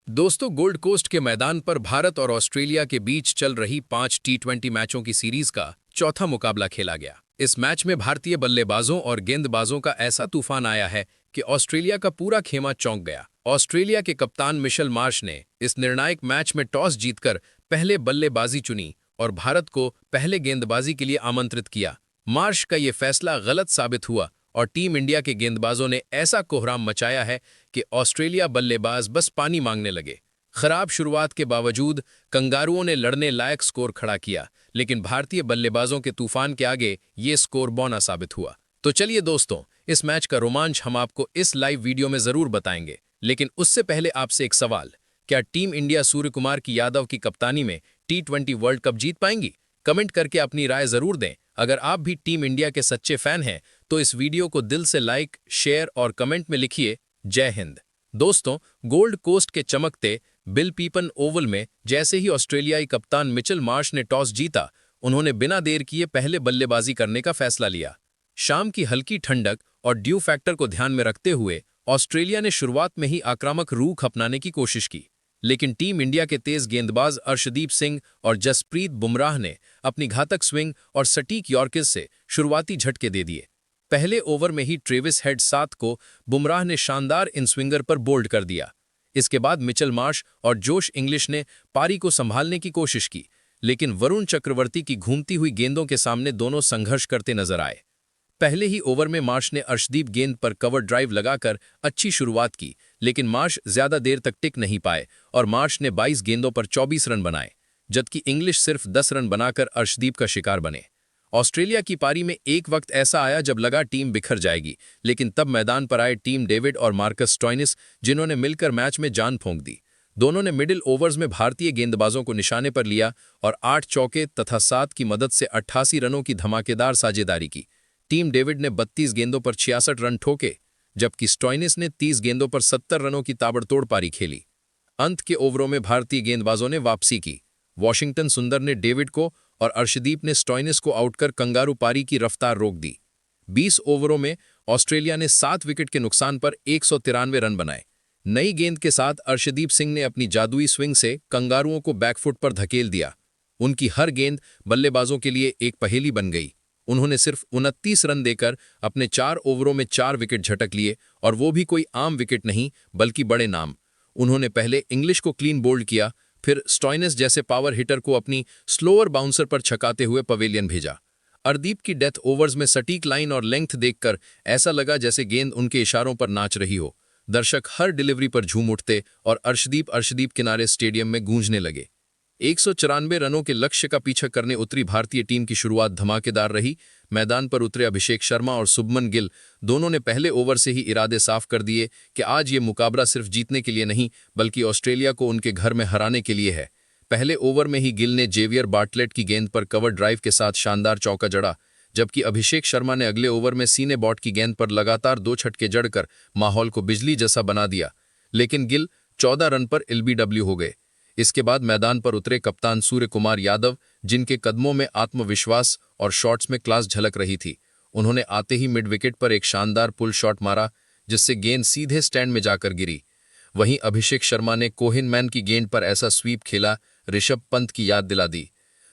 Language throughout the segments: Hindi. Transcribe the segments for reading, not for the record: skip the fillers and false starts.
दोस्तों, गोल्ड कोस्ट के मैदान पर भारत और ऑस्ट्रेलिया के बीच चल रही 5 T20 मैचों की सीरीज का चौथा मुकाबला खेला गया। इस मैच में भारतीय बल्लेबाजों और गेंदबाजों का ऐसा तूफान आया है कि ऑस्ट्रेलिया का पूरा खेमा चौंक गया। ऑस्ट्रेलिया के कप्तान मिशेल मार्श ने इस निर्णायक मैच में टॉस जीतकर पहले बल्लेबाजी चुनी और भारत को पहले गेंदबाजी के लिए आमंत्रित किया। मार्श का ये फैसला गलत साबित हुआ और टीम इंडिया के गेंदबाजों ने ऐसा कोहराम मचाया है कि ऑस्ट्रेलिया बल्लेबाज बस पानी मांगने लगे। खराब शुरुआत के बावजूद कंगारुओं ने लड़ने लायक स्कोर खड़ा किया, लेकिन भारतीय बल्लेबाजों के तूफान के आगे ये स्कोर बौना साबित हुआ। तो चलिए दोस्तों, इस मैच का रोमांच हम आपको इस लाइव वीडियो में जरूर बताएंगे, लेकिन उससे पहले आपसे एक सवाल। क्या टीम इंडिया सूर्यकुमार की यादव की कप्तानी में T20 वर्ल्ड कप जीत पाएंगी? कमेंट करके अपनी राय जरूर दें। अगर आप भी टीम इंडिया के सच्चे फैन हैं तो इस वीडियो को दिल से लाइक, शेयर और कमेंट में लिखिए जय हिंद। दोस्तों, गोल्ड कोस्ट के चमकते बिल पीपन ओवल में जैसे ही ऑस्ट्रेलियाई कप्तान मिचेल मार्श ने टॉस जीता, उन्होंने बिना देर किए पहले बल्लेबाजी करने का फैसला लिया। शाम की हल्की ठंडक और ड्यू फैक्टर को ध्यान में रखते हुए ऑस्ट्रेलिया ने शुरुआत में ही आक्रामक रूख अपनाने की कोशिश की, लेकिन टीम इंडिया के तेज गेंदबाज अर्शदीप सिंह और जसप्रीत बुमराह ने अपनी घातक स्विंग और सटीक यॉर्कर से शुरुआती झटके दे दिए। पहले ओवर में ही ट्रेविस हेड 7 को बुमराह ने शानदार इन स्विंगर पर बोल्ड कर दिया। इसके बाद मिचेल मार्श और जोश इंग्लिश ने पारी को संभालने की कोशिश की, लेकिन वरुण चक्रवर्ती की घूमती हुई गेंदों के सामने दोनों संघर्ष करते नजर आए। पहले ही ओवर में मार्श ने अर्शदीप गेंद पर कवर ड्राइव लगाकर अच्छी शुरुआत की, लेकिन मार्श ज्यादा देर तक टिक नहीं पाए और मार्श ने 22 गेंदों पर 24 रन बनाए, जबकि इंग्लिश सिर्फ 10 रन बनाकर अर्शदीप का शिकार बने। ऑस्ट्रेलिया की पारी में एक वक्त ऐसा आया जब लगा टीम बिखर जाएगी, लेकिन तब मैदान पर आए टीम डेविड और मार्कस स्टोइनिस, जिन्होंने मिलकर मैच में जान फूंक दी। दोनों ने मिडिल ओवर्स में भारतीय गेंदबाजों को निशाने पर लिया और 8 चौके तथा 7 की मदद से 88 रनों की धमाकेदार साझेदारी की। टीम डेविड ने 32 गेंदों पर 66 रन ठोके, जबकि स्टोइनिस ने 30 गेंदों पर 70 रनों की ताबड़तोड़ पारी खेली। अंत के ओवरों में भारतीय गेंदबाजों ने वापसी की। वॉशिंगटन सुंदर ने डेविड को और अर्शदीप ने स्टोइनिस को आउट कर कंगारू पारी की रफ्तार रोक दी। 20 ओवरों में ऑस्ट्रेलिया ने 7 विकेट के नुकसान पर 193 रन बनाए। नई गेंद के साथ अर्शदीप सिंह ने अपनी जादुई स्विंग से कंगारुओं को बैकफुट पर धकेल दिया। उनकी हर गेंद बल्लेबाजों के लिए एक पहेली बन गई। उन्होंने सिर्फ 29 रन देकर अपने 4 ओवरों में 4 विकेट झटक लिए, और वो भी कोई आम विकेट नहीं बल्कि बड़े नाम। उन्होंने पहले इंग्लिश को क्लीन बोल्ड किया, फिर स्टोइनिस जैसे पावर हिटर को अपनी स्लोअर बाउंसर पर छकाते हुए पवेलियन भेजा। अर्शदीप की डेथ ओवर्स में सटीक लाइन और लेंथ देखकर ऐसा लगा जैसे गेंद उनके इशारों पर नाच रही हो। दर्शक हर डिलीवरी पर झूम उठते और अर्शदीप किनारे स्टेडियम में गूंजने लगे। 194 रनों के लक्ष्य का पीछा करने उतरी भारतीय टीम की शुरुआत धमाकेदार रही। मैदान पर उतरे अभिषेक शर्मा और शुभमन गिल दोनों ने पहले ओवर से ही इरादे साफ कर दिए कि आज ये मुकाबला सिर्फ जीतने के लिए नहीं बल्कि ऑस्ट्रेलिया को उनके घर में हराने के लिए है। पहले ओवर में ही गिल ने जेवियर बार्टलेट की गेंद पर कवर ड्राइव के साथ शानदार चौका जड़ा, जबकि अभिषेक शर्मा ने अगले ओवर में सीने बॉट की गेंद पर लगातार 2 छक्के जड़कर माहौल को बिजली जैसा बना दिया, लेकिन गिल 14 रन पर LBW हो गए। इसके बाद मैदान पर उतरे कप्तान सूर्यकुमार यादव, जिनके कदमों में आत्मविश्वास और शॉट्स में क्लास झलक रही थी। उन्होंने आते ही मिड विकेट पर एक शानदार पुल शॉट मारा, जिससे गेंद सीधे स्टैंड में जाकर गिरी। वहीं अभिषेक शर्मा ने कोहिन मैन की गेंद पर ऐसा स्वीप खेला, ऋषभ पंत की याद दिला दी।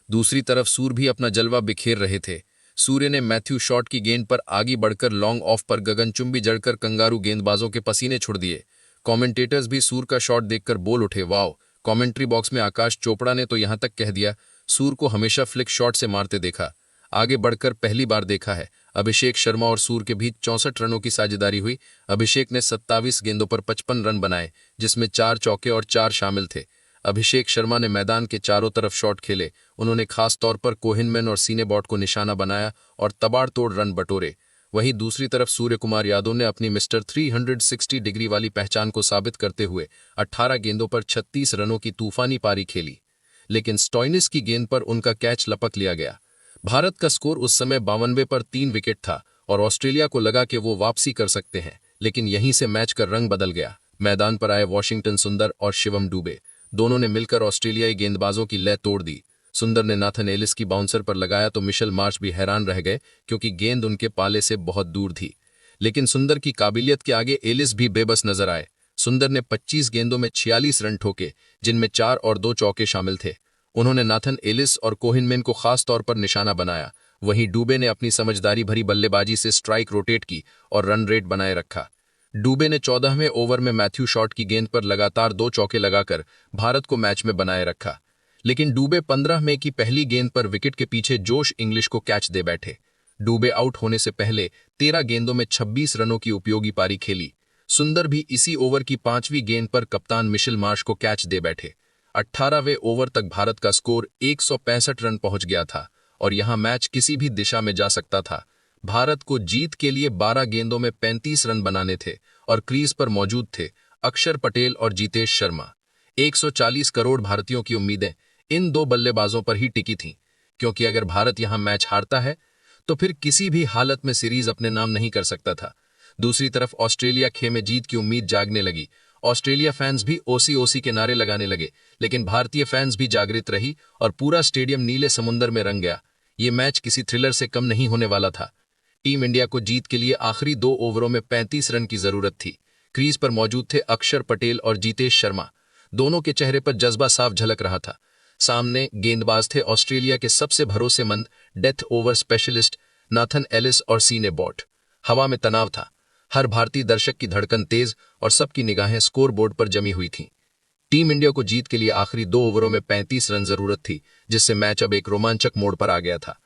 दूसरी तरफ सूर्य भी अपना जलवा बिखेर रहे थे। सूर्य ने मैथ्यू शॉट की गेंद पर आगे बढ़कर लॉन्ग ऑफ पर गगनचुंबी जड़कर कंगारू गेंदबाजों के पसीने छुड़ दिए। कमेंटेटर्स भी सूर्य का शॉट देखकर बोल उठे, वाह। कमेंट्री बॉक्स में आकाश चोपड़ा ने तो यहां तक कह दिया, सूर्य को हमेशा फ्लिक शॉट से मारते देखा, आगे बढ़कर पहली बार देखा है। अभिषेक शर्मा और सूर्य के बीच 64 रनों की साझेदारी हुई। अभिषेक ने 27 गेंदों पर 55 रन बनाए, जिसमें 4 चौके और 4 शामिल थे। अभिषेक शर्मा ने मैदान के चारों तरफ शॉट खेले। उन्होंने खास तौर पर कोहिनमैन और सीने बॉट को निशाना बनाया और तबाड़तोड़ रन बटोरे। वहीं दूसरी तरफ सूर्यकुमार यादव ने अपनी मिस्टर 360 डिग्री वाली पहचान को साबित करते हुए 18 गेंदों पर 36 रनों की तूफानी पारी खेली, लेकिन स्टोइनिस की गेंद पर उनका कैच लपक लिया गया। भारत का स्कोर उस समय 92 पर 3 विकेट था और ऑस्ट्रेलिया को लगा कि वो वापसी कर सकते हैं, लेकिन यहीं से मैच का रंग बदल गया। मैदान पर आए वॉशिंगटन सुंदर और शिवम डुबे, दोनों ने मिलकर ऑस्ट्रेलियाई गेंदबाजों की लय तोड़ दी। सुंदर ने नाथन एलिस की बाउंसर पर लगाया तो मिशेल मार्श भी हैरान रह गए, क्योंकि गेंद उनके पाले से बहुत दूर थी। लेकिन सुंदर की काबिलियत के आगे एलिस भी बेबस नजर आए। सुंदर ने 25 गेंदों में 46 रन ठोके, जिनमें 4 और 2 चौके शामिल थे। उन्होंने नाथन एलिस और कोहिनमैन को खास तौर पर निशाना बनाया। वहीं डुबे ने अपनी समझदारी भरी बल्लेबाजी से स्ट्राइक रोटेट की और रन रेट बनाए रखा। डुबे ने 14वें ओवर में मैथ्यू शॉट की गेंद पर लगातार 2 चौके लगाकर भारत को मैच में बनाए रखा। लेकिन डुबे 15 मई की पहली गेंद पर विकेट के पीछे जोश इंग्लिश को कैच दे बैठे। डुबे आउट होने से पहले 13 गेंदों में 26 रनों की उपयोगी पारी खेली। सुंदर भी इसी ओवर की 5वीं गेंद पर कप्तान मिशेल मार्श को कैच दे बैठे। 18वें ओवर तक भारत का स्कोर 165 रन पहुंच गया था और यहां मैच किसी भी दिशा में जा सकता था। भारत को जीत के लिए 12 गेंदों में 35 रन बनाने थे और क्रीज पर मौजूद थे अक्षर पटेल और जितेश शर्मा। 140 करोड़ भारतीयों की उम्मीदें इन दो बल्लेबाजों पर ही टिकी थीं, क्योंकि अगर भारत यहां मैच हारता है तो फिर किसी भी हालत में सीरीज अपने नाम नहीं कर सकता था। दूसरी तरफ ऑस्ट्रेलिया खेमे जीत की उम्मीद जागने लगी। ऑस्ट्रेलिया फैंस भी ओसी के नारे लगाने लगे, लेकिन भारतीय फैंस भी जागृत रही और पूरा स्टेडियम नीले समुंदर में रंग गया। ये मैच किसी थ्रिलर से कम नहीं होने वाला था। टीम इंडिया को जीत के लिए आखिरी 2 ओवरों में 35 रन की जरूरत थी। क्रीज पर मौजूद थे अक्षर पटेल और जितेश शर्मा। दोनों के चेहरे पर जज्बा साफ झलक रहा था। सामने गेंदबाज थे ऑस्ट्रेलिया के सबसे भरोसेमंद death over specialist Nathan Ellis और सीने बॉट। हवा में तनाव था। हर भारतीय दर्शक की धड़कन तेज और सबकी निगाहें स्कोरबोर्ड पर जमी हुई थीं। टीम इंडिया को जीत के लिए आखिरी 2 ओवरों में 35 रन जरूरत थी, जिससे मैच अब एक रोमांचक मोड़ पर आ गया था।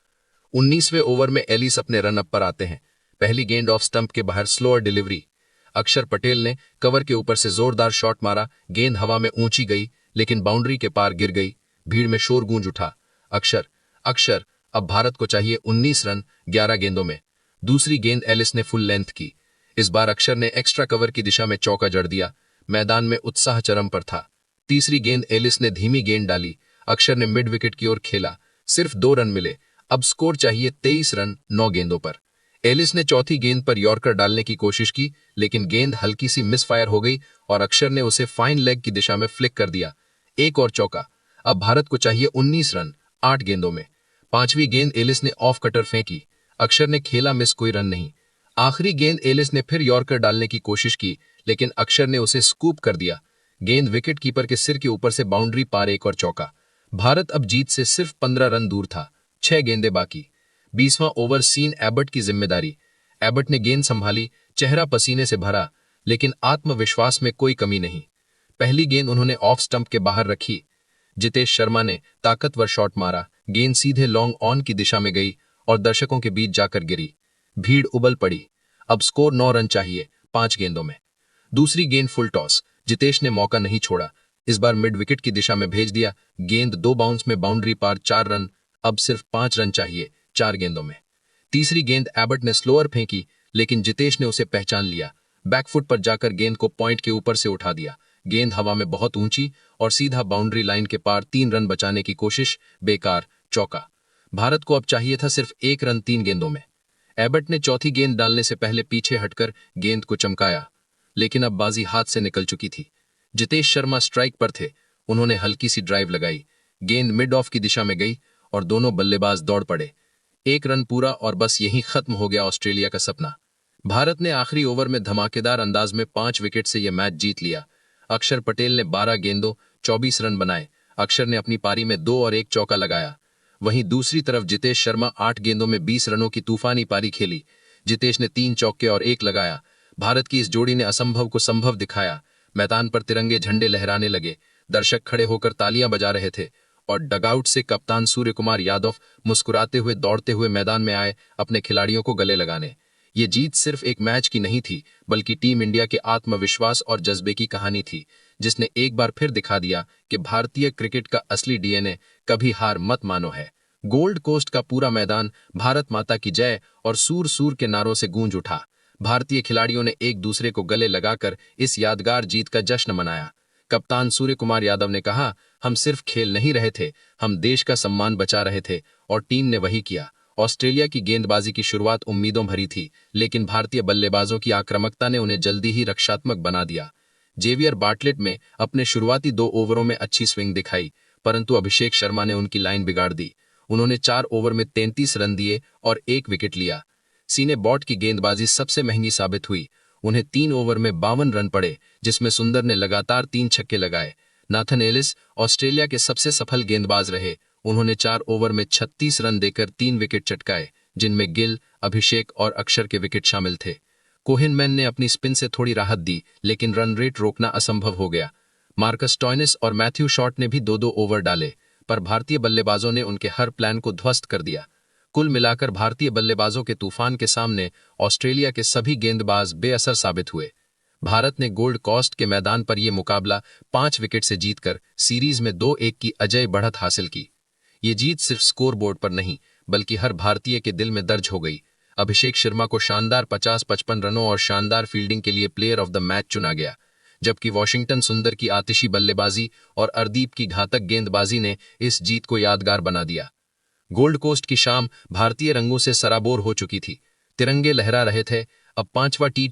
19वें ओवर में एलिस अपने रन अप पर आते हैं। पहली गेंद ऑफ स्टंप के बाहर स्लोअर डिलीवरी। अक्षर पटेल ने कवर के ऊपर से जोरदार शॉट मारा। गेंद हवा में ऊंची गई, लेकिन बाउंड्री के पार गिर गई। भीड़ में शोर गूंज उठा। अक्षर, अब भारत को चाहिए 19 रन 11 गेंदों में। दूसरी गेंद एलिस ने फुल लेंथ की। इस बार अक्षर ने एक्स्ट्रा कवर की दिशा में चौका जड़ दिया। मैदान में उत्साह चरम पर था। तीसरी गेंद एलिस ने धीमी गेंद डाली। अक्षर ने मिड विकेट की ओर खेला। सिर्फ 2 रन मिले। अब स्कोर चाहिए 23 रन 9 गेंदों पर। एलिस ने चौथी गेंद पर यॉर्कर डालने की कोशिश की, लेकिन गेंद हल्की सी मिसफायर हो गई और अक्षर ने उसे फाइन लेग की दिशा में फ्लिक कर दिया। एक और चौका। अब भारत को चाहिए 19 रन 8 गेंदों में। 5वीं गेंद एलिस ने ऑफ कटर फेंकी। अक्षर ने खेला मिस, कोई रन नहीं। आखिरी गेंद एलिस ने फिर यॉर्कर डालने की कोशिश की, लेकिन अक्षर ने उसे स्कूप कर दिया। गेंद विकेट कीपर के सिर के ऊपर से बाउंड्री पार। एक और चौका। भारत अब जीत से सिर्फ 15 रन दूर था। 6 गेंदें बाकी। 20वां ओवर सीन एबट की जिम्मेदारी। एबट ने गेंद संभाली। चेहरा पसीने से भरा, लेकिन आत्मविश्वास में कोई कमी नहीं। पहली गेंद उन्होंने ऑफ स्टंप के बाहर रखी। जितेश शर्मा ने ताकतवर शॉट मारा। गेंद सीधे लॉन्ग ऑन की दिशा में गई और दर्शकों के बीच जाकर गिरी। भीड़ उबल पड़ी। अब स्कोर 9 रन चाहिए 5 गेंदों में। दूसरी गेंद फुल टॉस। जितेश ने मौका नहीं छोड़ा। इस बार मिड विकेट की दिशा में भेज दिया। गेंद 2 बाउंस में बाउंड्री पार। 4 रन। अब सिर्फ 5 रन चाहिए 4 गेंदों में। तीसरी गेंद एबट ने स्लोअर फेंकी, लेकिन जितेश ने उसे पहचान लिया। बैकफुट पर जाकर गेंद को पॉइंट के ऊपर से उठा दिया। गेंद हवा में बहुत ऊंची और सीधा बाउंड्री लाइन के पार। 3 रन बचाने की कोशिश बेकार। चौका। भारत को अब चाहिए था सिर्फ 1 रन 3 गेंदों में। एबट ने चौथी गेंद डालने से पहले पीछे हटकर गेंद को चमकाया, लेकिन अब बाजी हाथ से निकल चुकी थी। जितेश शर्मा स्ट्राइक पर थे। उन्होंने हल्की सी ड्राइव लगाई। गेंद मिड ऑफ की दिशा में गई और दोनों बल्लेबाज दौड़ पड़े। 1 रन पूरा और बस यहीं खत्म हो गया ऑस्ट्रेलिया का सपना। भारत ने आखिरी ओवर में धमाकेदार अंदाज में 5 विकेट से यह मैच जीत लिया। अक्षर पटेल ने 12 गेंदों 24 रन बनाए। अक्षर ने अपनी पारी में 2 और 1 चौका लगाया। वहीं दूसरी तरफ जितेश शर्मा 8 गेंदों में 20 रनों की तूफानी पारी खेली। जितेश ने 3 चौके और 1 लगाया। भारत की इस जोड़ी ने असंभव को संभव दिखाया। मैदान पर तिरंगे झंडे लहराने लगे। दर्शक खड़े होकर तालियां बजा रहे थे और डगआउट से कप्तान सूर्य कुमार यादव मुस्कुराते हुए दौड़ते हुए मैदान में आए अपने खिलाड़ियों को गले लगाने। ये जीत सिर्फ एक मैच की नहीं थी, बल्कि टीम इंडिया के आत्मविश्वास और जज्बे की कहानी थी, जिसने एक बार फिर दिखा दिया कि भारतीय क्रिकेट का असली डीएनए कभी हार मत मानो है। गोल्ड कोस्ट का पूरा मैदान भारत माता की जय और सूर सूर के नारों से गूंज उठा। भारतीय खिलाड़ियों ने एक दूसरे को गले लगाकर इस यादगार जीत का जश्न मनाया। कप्तान सूर्य कुमार यादव ने कहा, हम सिर्फ खेल नहीं रहे थे, हम देश का सम्मान बचा रहे थे, और टीम ने वही किया। ऑस्ट्रेलिया की गेंदबाजी की शुरुआत उम्मीदों भरी थी, लेकिन भारतीय बल्लेबाजों की आक्रामकता ने उन्हें जल्दी ही रक्षात्मक बना दिया। जेवियर बार्टलेट में अपने शुरुआती 2 ओवरों में अच्छी स्विंग दिखाई, परंतु अभिषेक शर्मा ने उनकी लाइन बिगाड़ दी। उन्होंने 4 ओवर में 33 रन दिए और 1 विकेट लिया। सीने बॉट की गेंदबाजी सबसे महंगी साबित हुई। उन्हें 3 ओवर में 52 रन पड़े, जिसमें सुंदर ने लगातार 3 छक्के लगाए। नाथन एलिस ऑस्ट्रेलिया के सबसे सफल गेंदबाज रहे। उन्होंने 4 ओवर में 36 रन देकर 3 विकेट चटकाए, जिनमें गिल, अभिषेक और अक्षर के विकेट शामिल थे। कोहिनमैन ने अपनी स्पिन से थोड़ी राहत दी, लेकिन रन रेट रोकना असंभव हो गया। मार्कस स्टोइनिस और मैथ्यू शॉर्ट ने भी 2-2 ओवर डाले, पर भारतीय बल्लेबाजों ने उनके हर प्लान को ध्वस्त कर दिया। कुल मिलाकर भारतीय बल्लेबाजों के तूफान के सामने ऑस्ट्रेलिया के सभी गेंदबाज बेअसर साबित हुए। भारत ने गोल्ड कोस्ट के मैदान पर यह मुकाबला 5 विकेट से जीतकर सीरीज में 2-1 की अजय बढ़त हासिल की। ये जीत सिर्फ स्कोरबोर्ड पर नहीं, बल्कि हर भारतीय के दिल में दर्ज हो गई। अभिषेक शर्मा को शानदार 50-55 रनों और शानदार फील्डिंग के लिए प्लेयर ऑफ द मैच चुना गया, जबकि वॉशिंगटन सुंदर की आतिशी बल्लेबाजी और अर्दीप की घातक गेंदबाजी ने इस जीत को यादगार बना दिया। गोल्ड कोस्ट की शाम भारतीय रंगों से सराबोर हो चुकी थी। तिरंगे लहरा रहे थे। अब 5वां टी